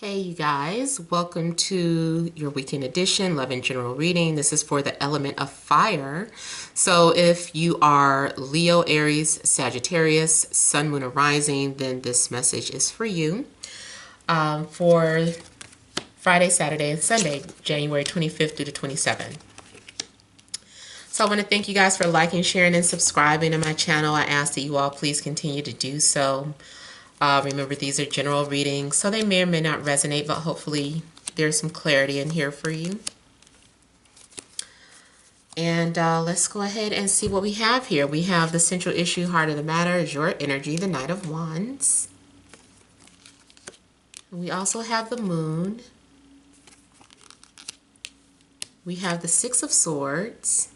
Hey you guys, welcome to your weekend edition, Love and General Reading. This is for the element of fire. So if you are Leo, Aries, Sagittarius, Sun, Moon, or Rising, then this message is for you. For Friday, Saturday, and Sunday, January 25th through the 27th. So I want to thank you guys for liking, sharing, and subscribing to my channel. I ask that you all please continue to do so. Remember, these are general readings, so they may or may not resonate, but hopefully there's some clarity in here for you. And let's go ahead and see what we have here. We have the central issue, heart of the matter is your energy, the Knight of Wands. We also have the Moon. We have the Six of Swords,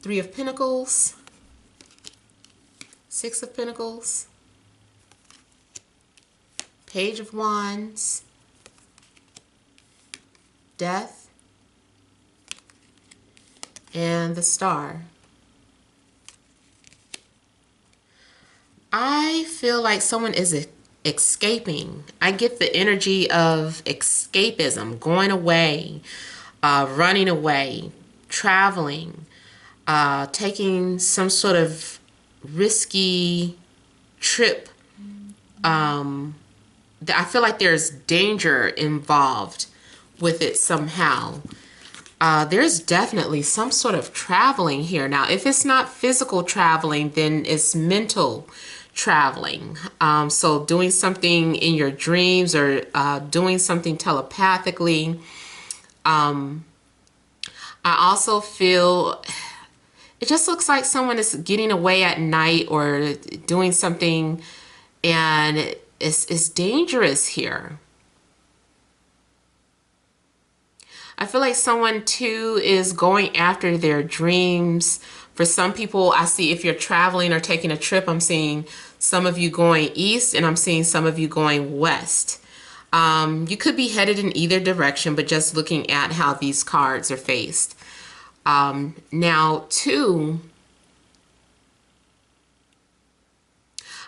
Three of Pentacles, Six of Pentacles, Page of Wands, Death, and the Star. I feel like someone is escaping. I get the energy of escapism, going away, running away, traveling, taking some sort of risky trip. I feel like there's danger involved with it somehow. There's definitely some sort of traveling here. Now, if it's not physical traveling, then it's mental traveling. So doing something in your dreams or doing something telepathically. I also feel it just looks like someone is getting away at night or doing something, and it's dangerous here. I feel like someone too is going after their dreams. For some people, I see if you're traveling or taking a trip, I'm seeing some of you going east and I'm seeing some of you going west. You could be headed in either direction, but just looking at how these cards are faced. Now, too,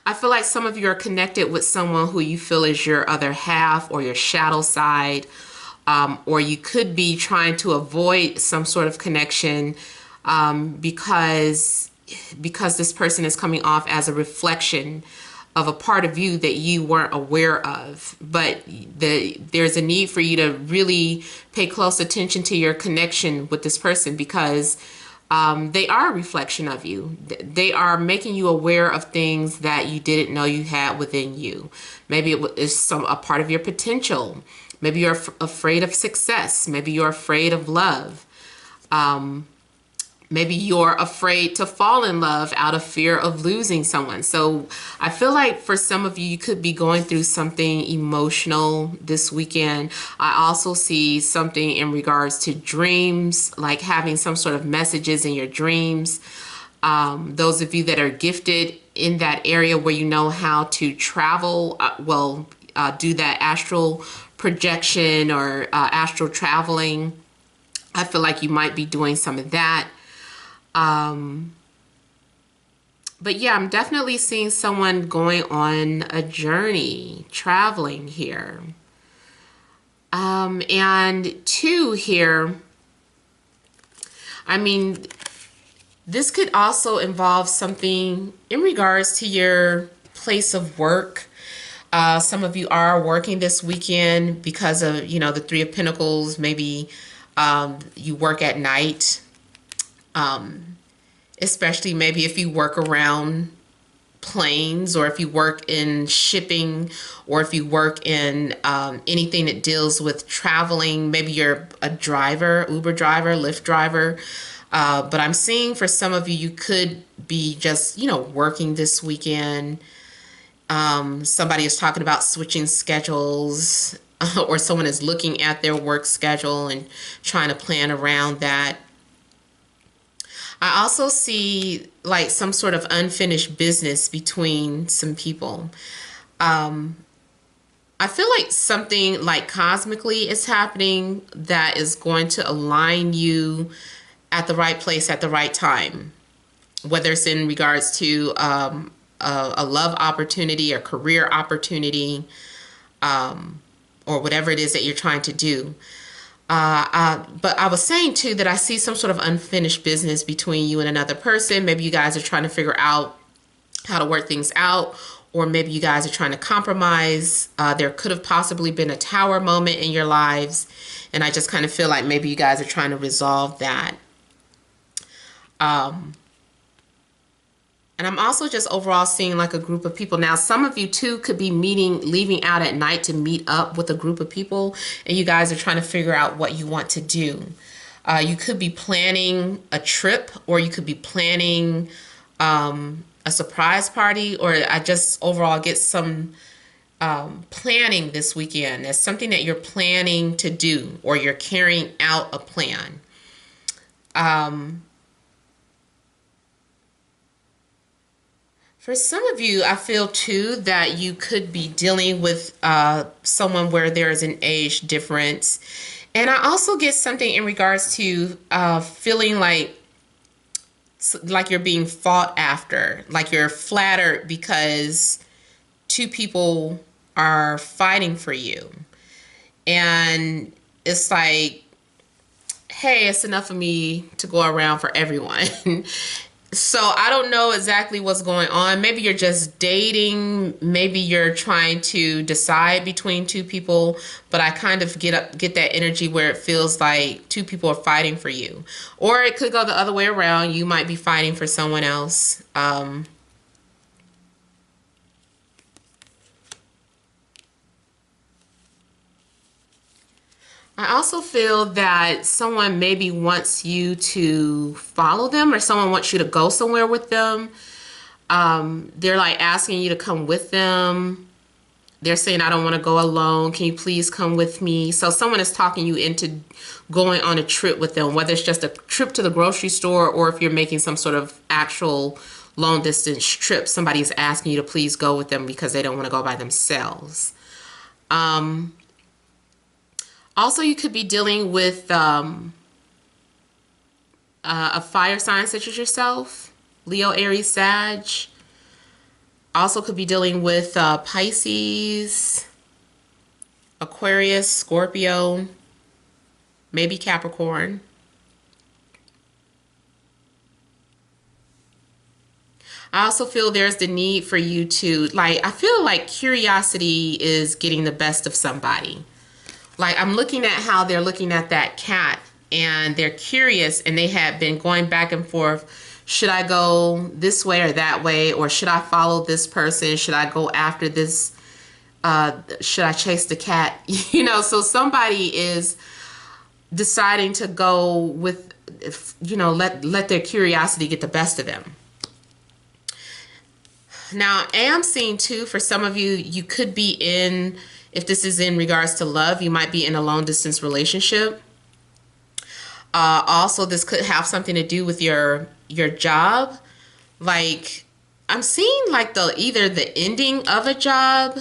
I feel like some of you are connected with someone who you feel is your other half or your shadow side, or you could be trying to avoid some sort of connection because this person is coming off as a reflection of a part of you that you weren't aware of. But there's a need for you to really pay close attention to your connection with this person, because they are a reflection of you. They are making you aware of things that you didn't know you had within you. Maybe it is a part of your potential. Maybe you're afraid of success. Maybe you're afraid of love. Maybe you're afraid to fall in love out of fear of losing someone. So I feel like for some of you, you could be going through something emotional this weekend. I also see something in regards to dreams, like having some sort of messages in your dreams. Those of you that are gifted in that area where you know how to travel, do that astral projection or astral traveling. I feel like you might be doing some of that. But yeah, I'm definitely seeing someone going on a journey, traveling here. And two here, I mean, this could also involve something in regards to your place of work. Some of you are working this weekend because of, the Three of Pentacles. Maybe you work at night. Especially maybe if you work around planes, or if you work in shipping, or if you work in anything that deals with traveling. Maybe you're a driver, Uber driver, Lyft driver. But I'm seeing for some of you, you could be just, working this weekend. Somebody is talking about switching schedules, or someone is looking at their work schedule and trying to plan around that. I also see like some sort of unfinished business between some people. I feel like something like cosmically is happening that is going to align you at the right place at the right time. Whether it's in regards to a love opportunity, a career opportunity, or whatever it is that you're trying to do. But I was saying too that I see some sort of unfinished business between you and another person. Maybe you guys are trying to figure out how to work things out, or maybe you guys are trying to compromise. There could have possibly been a tower moment in your lives, and I just kind of feel like maybe you guys are trying to resolve that. And I'm also just overall seeing like a group of people. Now, some of you too could be leaving out at night to meet up with a group of people, and you guys are trying to figure out what you want to do. You could be planning a trip, or you could be planning a surprise party, or I just overall get some planning this weekend. There's something that you're planning to do, or you're carrying out a plan. For some of you, I feel too that you could be dealing with someone where there is an age difference. And I also get something in regards to feeling like you're being fought after, like you're flattered because two people are fighting for you. And it's like, hey, it's enough of me to go around for everyone. So I don't know exactly what's going on. Maybe you're just dating. Maybe you're trying to decide between two people. But I kind of get that energy where it feels like two people are fighting for you. Or it could go the other way around. You might be fighting for someone else. I also feel that someone maybe wants you to follow them, or someone wants you to go somewhere with them. They're like asking you to come with them. They're saying, I don't want to go alone. Can you please come with me? So someone is talking you into going on a trip with them, whether it's just a trip to the grocery store, or if you're making some sort of actual long distance trip, somebody is asking you to please go with them because they don't want to go by themselves. Also, you could be dealing with a fire sign such as yourself, Leo, Aries, Sag. Also could be dealing with Pisces, Aquarius, Scorpio, maybe Capricorn. I also feel there's the need for you to, I feel like curiosity is getting the best of somebody. Like, I'm looking at how they're looking at that cat, and they're curious, and they have been going back and forth. Should I go this way or that way? Or should I follow this person? Should I go after this? Should I chase the cat? So somebody is deciding to go with, let their curiosity get the best of them. Now, I am seeing too, for some of you, you could be in, if this is in regards to love, you might be in a long distance relationship. Also, this could have something to do with your job. Like, I'm seeing like either the ending of a job.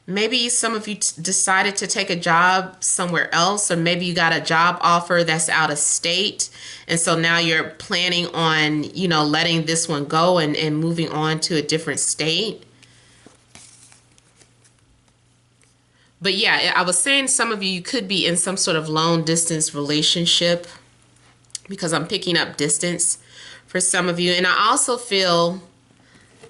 Maybe some of you decided to take a job somewhere else, or maybe you got a job offer that's out of state. And so now you're planning on, letting this one go and moving on to a different state. But yeah, I was saying some of you could be in some sort of long distance relationship, because I'm picking up distance for some of you. And I also feel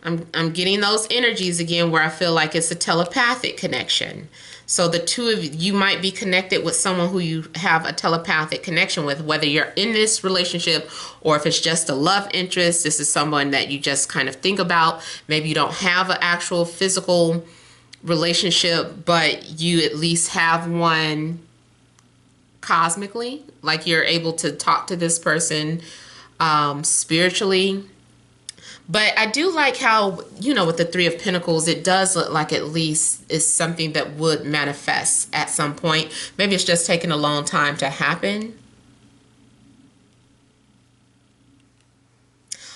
I'm getting those energies again where I feel like it's a telepathic connection. So the two of you might be connected with someone who you have a telepathic connection with, whether you're in this relationship or if it's just a love interest. This is someone that you just kind of think about. Maybe you don't have an actual physical relationship, but you at least have one cosmically, like you're able to talk to this person spiritually. But I do like how, with the Three of Pentacles, it does look like at least is something that would manifest at some point. Maybe it's just taking a long time to happen.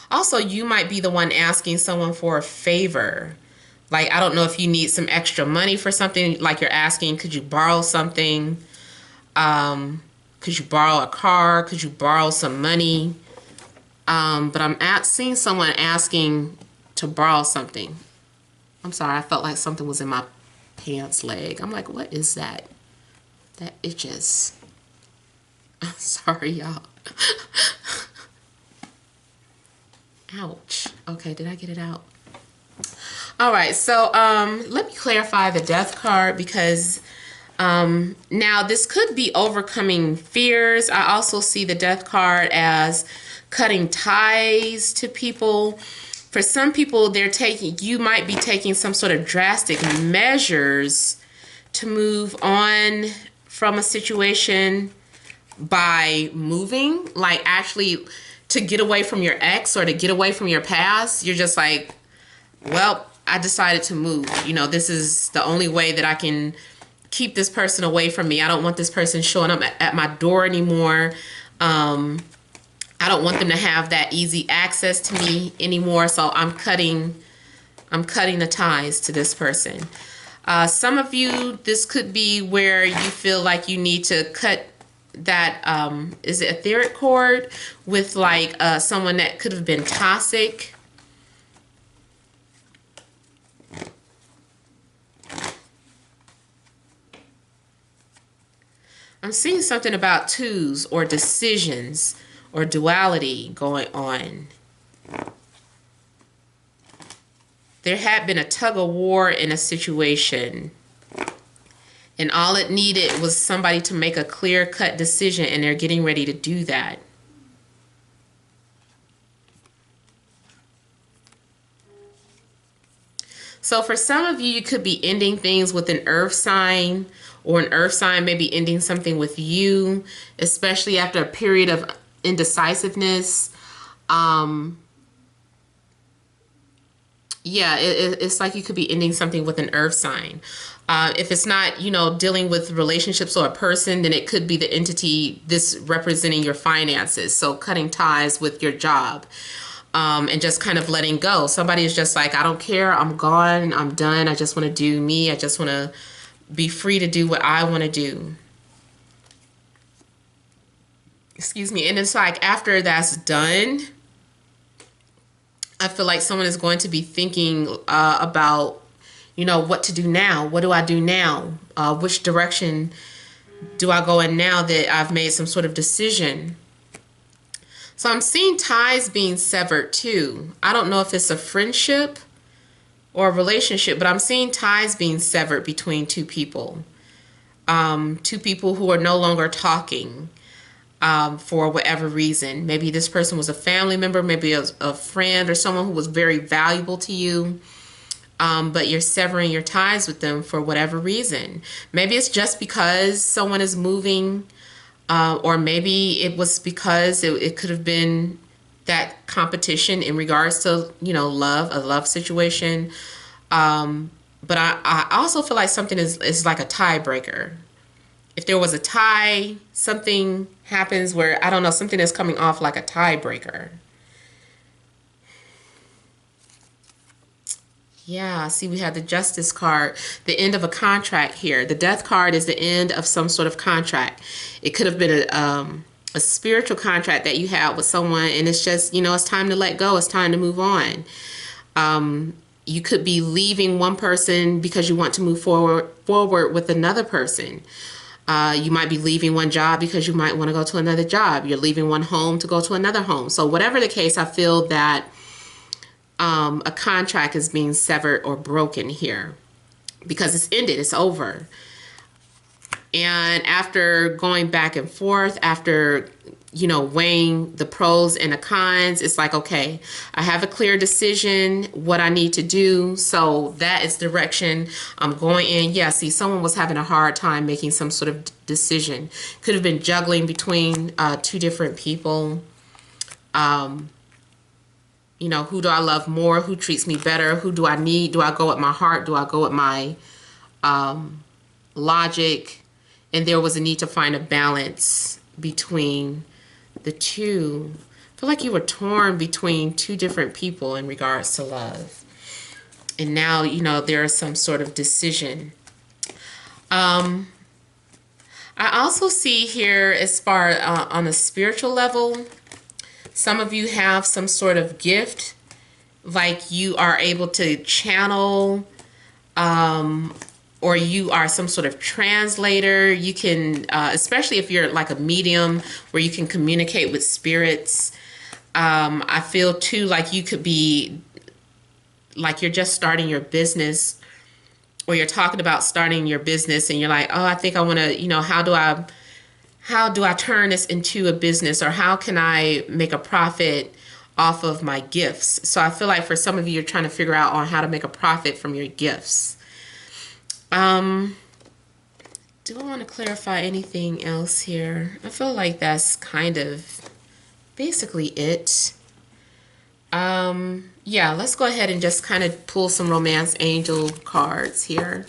Also, you might be the one asking someone for a favor. Like, I don't know if you need some extra money for something, like you're asking, could you borrow something? Could Could you borrow a car? Could you borrow some money? But I'm seeing someone asking to borrow something. I'm sorry, I felt like something was in my pants leg. I'm like, what is that? That itches. I'm sorry, y'all. Ouch. Okay, did I get it out? All right, so let me clarify the death card, because now this could be overcoming fears. I also see the death card as cutting ties to people. For some people, you might be taking some sort of drastic measures to move on from a situation by moving, like actually to get away from your ex or to get away from your past. You're just like, well, I decided to move. You know, this is the only way that I can keep this person away from me. I don't want this person showing up at my door anymore. I don't want them to have that easy access to me anymore. So I'm cutting the ties to this person. Some of you, this could be where you feel like you need to cut that, is it etheric cord with like someone that could have been toxic. I'm seeing something about twos or decisions or duality going on. There had been a tug of war in a situation, and all it needed was somebody to make a clear-cut decision, and they're getting ready to do that. So for some of you, you could be ending things with an earth sign, or an earth sign may be ending something with you, especially after a period of indecisiveness. Yeah, it's like you could be ending something with an earth sign. If it's not, dealing with relationships or a person, then it could be the entity, this representing your finances. So cutting ties with your job, and just kind of letting go. Somebody is just like, I don't care. I'm gone. I'm done. I just want to do me. I just want to be free to do what I want to do. Excuse me. And it's like after that's done, I feel like someone is going to be thinking about, what to do now. What do I do now? Which direction do I go in now that I've made some sort of decision? So I'm seeing ties being severed too. I don't know if it's a friendship or a relationship, but I'm seeing ties being severed between two people. Two people who are no longer talking. For whatever reason. Maybe this person was a family member, maybe a friend or someone who was very valuable to you, but you're severing your ties with them for whatever reason. Maybe it's just because someone is moving, or maybe it was because it could have been that competition in regards to, love, a love situation. But I also feel like something is like a tiebreaker. If there was a tie, something happens where, I don't know, something is coming off like a tiebreaker. Yeah, see, we have the Justice card, the end of a contract here. The Death card is the end of some sort of contract. It could have been a spiritual contract that you had with someone, and it's just, it's time to let go. It's time to move on. You could be leaving one person because you want to move forward with another person. You might be leaving one job because you might want to go to another job. You're leaving one home to go to another home. So whatever the case, I feel that a contract is being severed or broken here because it's ended. It's over. And after going back and forth, after, weighing the pros and the cons, it's like, okay, I have a clear decision, what I need to do. So that is direction I'm going in. Yeah, see, someone was having a hard time making some sort of decision. Could have been juggling between two different people. Who do I love more? Who treats me better? Who do I need? Do I go with my heart? Do I go with my logic? And there was a need to find a balance between the two. I feel like you were torn between two different people in regards to love. And now, there is some sort of decision. I also see here, as far on a spiritual level, some of you have some sort of gift, like you are able to channel, or you are some sort of translator. You can, especially if you're like a medium where you can communicate with spirits. I feel too like you could be like you're just starting your business, or you're talking about starting your business and you're like, oh, I think I want to, how do I turn this into a business, or how can I make a profit off of my gifts? So I feel like for some of you, you're trying to figure out on how to make a profit from your gifts. Do I want to clarify anything else here? I feel like that's kind of basically it. Yeah, let's go ahead and just kind of pull some romance angel cards here.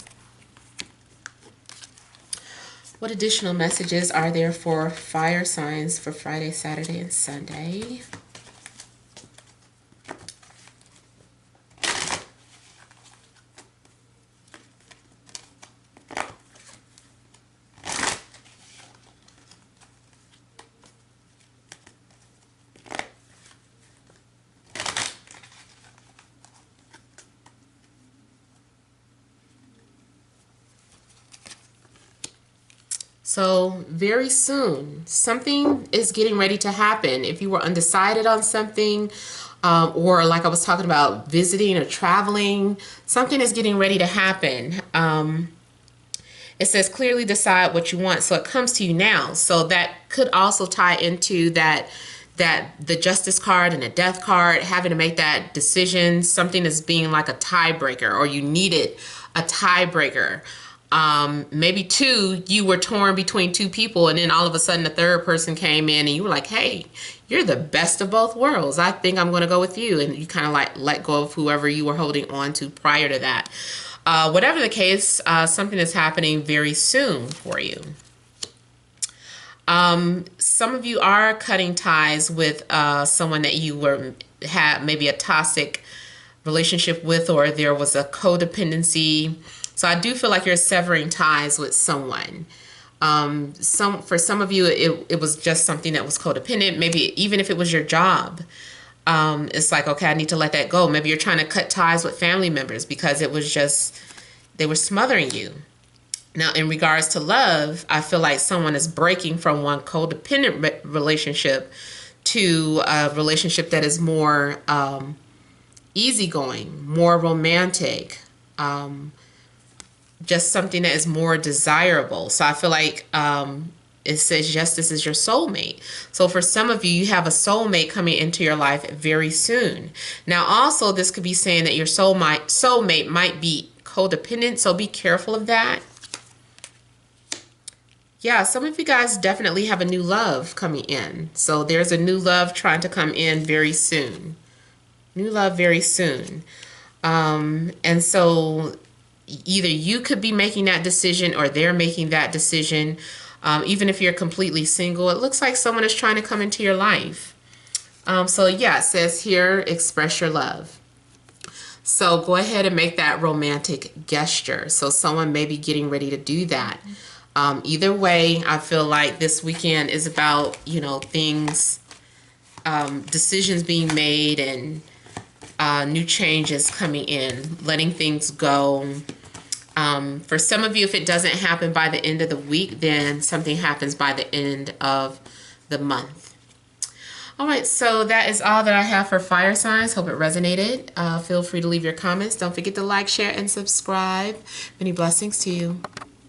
What additional messages are there for fire signs for Friday, Saturday, and Sunday? So very soon, something is getting ready to happen. If you were undecided on something, or like I was talking about visiting or traveling, something is getting ready to happen. It says clearly decide what you want. So it comes to you now. So that could also tie into that the justice card and the death card, having to make that decision, something is being like a tiebreaker, or you needed a tiebreaker. Maybe two, you were torn between two people, and then all of a sudden the third person came in and you were like, hey, you're the best of both worlds. I think I'm going to go with you. And you kind of like let go of whoever you were holding on to prior to that. Whatever the case, something is happening very soon for you. Some of you are cutting ties with someone that you had maybe a toxic relationship with, or there was a codependency. So I do feel like you're severing ties with someone. For some of you, it was just something that was codependent. Maybe even if it was your job, it's like, okay, I need to let that go. Maybe you're trying to cut ties with family members because it was just, they were smothering you. Now, in regards to love, I feel like someone is breaking from one codependent relationship to a relationship that is more easygoing, more romantic, just something that is more desirable. So I feel like it says, yes, this is your soulmate. So for some of you, you have a soulmate coming into your life very soon. Now, also, this could be saying that your soulmate might be codependent, so be careful of that. Yeah, some of you guys definitely have a new love coming in. So there's a new love trying to come in very soon. New love very soon. And so either you could be making that decision or they're making that decision. Even if you're completely single, it looks like someone is trying to come into your life. So yeah, it says here, express your love. So go ahead and make that romantic gesture. So someone may be getting ready to do that. Either way, I feel like this weekend is about, things, decisions being made, and new changes coming in, letting things go. For some of you, if it doesn't happen by the end of the week, then something happens by the end of the month. All right, so that is all that I have for fire signs. Hope it resonated. Feel free to leave your comments. Don't forget to like, share, and subscribe. Many blessings to you.